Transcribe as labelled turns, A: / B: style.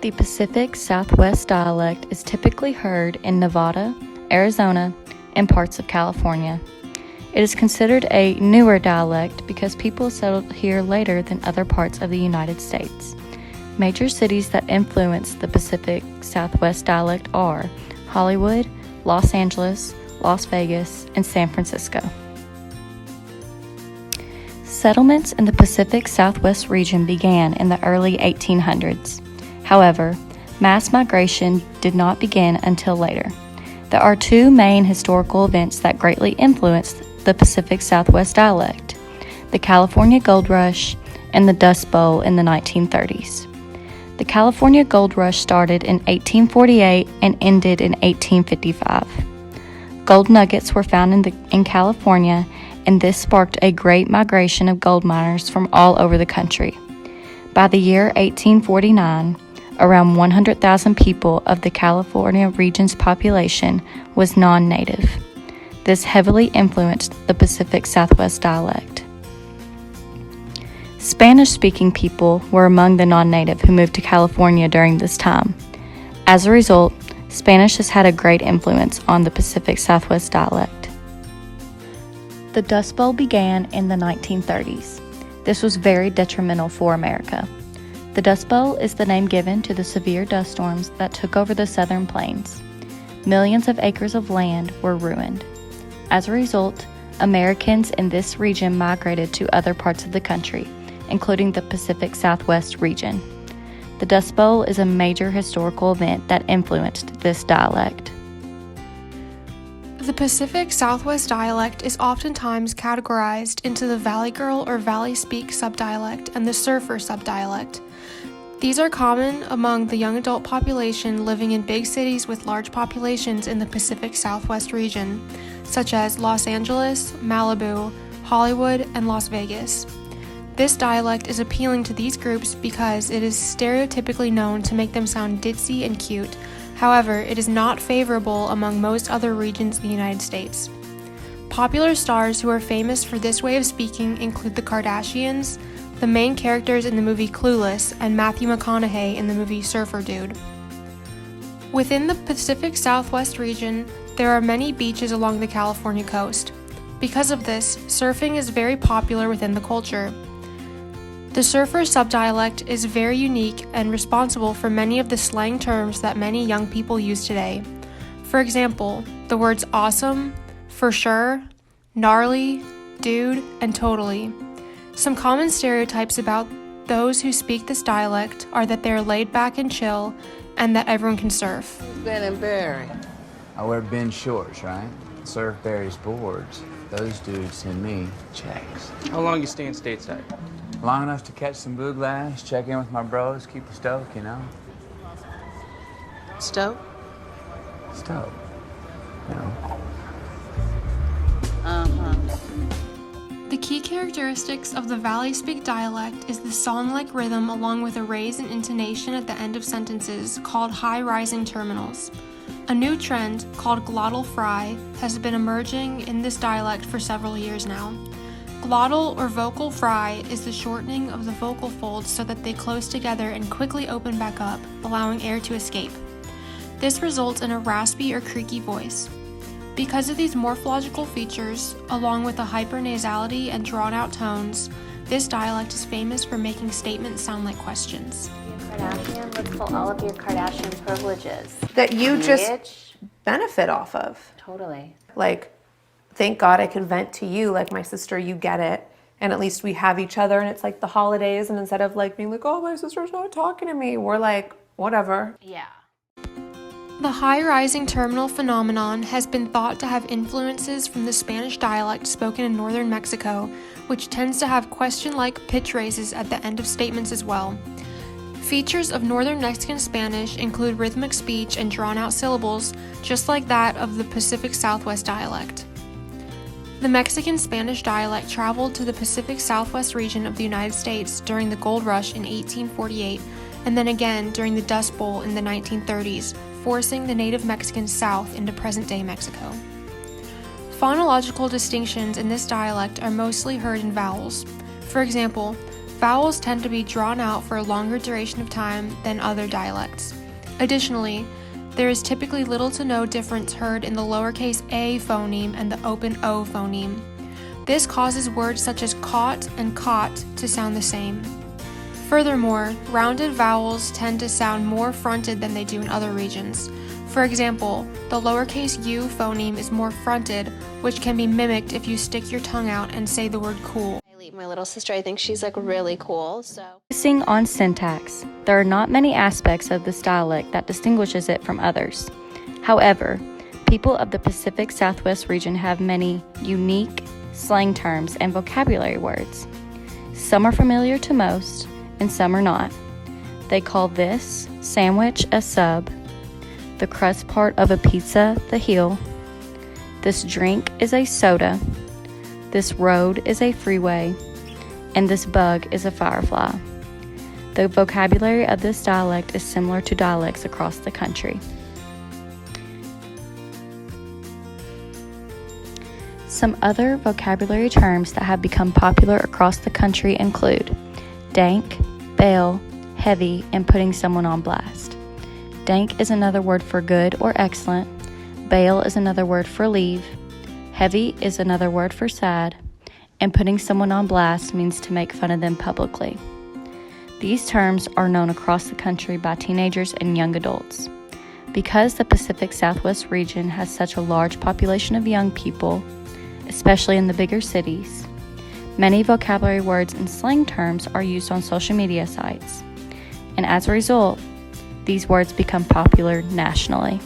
A: The Pacific Southwest dialect is typically heard in Nevada, Arizona, and parts of California. It is considered a newer dialect because people settled here later than other parts of the United States. Major cities that influence the Pacific Southwest dialect are Hollywood, Los Angeles, Las Vegas, and San Francisco. Settlements in the Pacific Southwest region began in the early 1800s. However, mass migration did not begin until later. There are two main historical events that greatly influenced the Pacific Southwest dialect: the California Gold Rush and the Dust Bowl in the 1930s. The California Gold Rush started in 1848 and ended in 1855. Gold nuggets were found in California, and this sparked a great migration of gold miners from all over the country. By the year 1849, around 100,000 people of the California region's population was non-native. This heavily influenced the Pacific Southwest dialect. Spanish-speaking people were among the non-native who moved to California during this time. As a result, Spanish has had a great influence on the Pacific Southwest dialect. The Dust Bowl began in the 1930s. This was very detrimental for America. The Dust Bowl is the name given to the severe dust storms that took over the southern plains. Millions of acres of land were ruined. As a result, Americans in this region migrated to other parts of the country, including the Pacific Southwest region. The Dust Bowl is a major historical event that influenced this dialect.
B: The Pacific Southwest dialect is oftentimes categorized into the Valley Girl or Valley Speak subdialect and the Surfer subdialect. These are common among the young adult population living in big cities with large populations in the Pacific Southwest region, such as Los Angeles, Malibu, Hollywood, and Las Vegas. This dialect is appealing to these groups because it is stereotypically known to make them sound ditzy and cute. However, it is not favorable among most other regions in the United States. Popular stars who are famous for this way of speaking include the Kardashians, the main characters in the movie Clueless, and Matthew McConaughey in the movie Surfer Dude. Within the Pacific Southwest region, there are many beaches along the California coast. Because of this, surfing is very popular within the culture. The Surfer subdialect is very unique and responsible for many of the slang terms that many young people use today. For example, the words awesome, for sure, gnarly, dude, and totally. Some common stereotypes about those who speak this dialect are that they're laid back and chill, and that everyone can surf.
C: Ben and Barry. I wear Ben shorts, right? Surf Barry's boards. Those dudes send me checks.
D: How long you staying stateside?
C: Long enough to catch some blue glass, check in with my bros, keep the stoke, you know?
E: Stoke?
C: Stoke. You know?
B: The key characteristics of the Valley Speak dialect is the song-like rhythm along with a raise in intonation at the end of sentences called high-rising terminals. A new trend called glottal fry has been emerging in this dialect for several years now. Glottal or vocal fry is the shortening of the vocal folds so that they close together and quickly open back up, allowing air to escape. This results in a raspy or creaky voice. Because of these morphological features, along with the hypernasality and drawn-out tones, this dialect is famous for making statements sound like questions.
F: Kardashian, let's pull all of your Kardashian privileges.
G: That you just
F: Bitch.
G: benefit off of.
F: Totally.
G: Like, thank God I could vent to you, like my sister, you get it. And at least we have each other, and it's like the holidays, and instead of like being like, oh, my sister's not talking to me, we're like, whatever.
F: Yeah.
B: The high-rising terminal phenomenon has been thought to have influences from the Spanish dialect spoken in northern Mexico, which tends to have question-like pitch raises at the end of statements as well. Features of northern Mexican Spanish include rhythmic speech and drawn-out syllables, just like that of the Pacific Southwest dialect. The Mexican Spanish dialect traveled to the Pacific Southwest region of the United States during the Gold Rush in 1848, and then again during the Dust Bowl in the 1930s, forcing the native Mexicans south into present-day Mexico. Phonological distinctions in this dialect are mostly heard in vowels. For example, Vowels tend to be drawn out for a longer duration of time than other dialects. Additionally, there is typically little to no difference heard in the lowercase a phoneme and the open O phoneme. This causes words such as caught and caught to sound the same. Furthermore, rounded vowels tend to sound more fronted than they do in other regions. For example, the lowercase u phoneme is more fronted, which can be mimicked if you stick your tongue out and say the word cool.
F: My little sister, I think she's like really cool, so.
A: Focusing on syntax, there are not many aspects of this dialect that distinguishes it from others. However, people of the Pacific Southwest region have many unique slang terms and vocabulary words. Some are familiar to most, and some are not. They call this sandwich a sub, the crust part of a pizza the heel, this drink is a soda, this road is a freeway, and this bug is a firefly. The vocabulary of this dialect is similar to dialects across the country. Some other vocabulary terms that have become popular across the country include dank, bail, heavy, and putting someone on blast. Dank is another word for good or excellent. Bail is another word for leave. Heavy is another word for sad. And putting someone on blast means to make fun of them publicly. These terms are known across the country by teenagers and young adults. Because the Pacific Southwest region has such a large population of young people, especially in the bigger cities, many vocabulary words and slang terms are used on social media sites. And as a result, these words become popular nationally.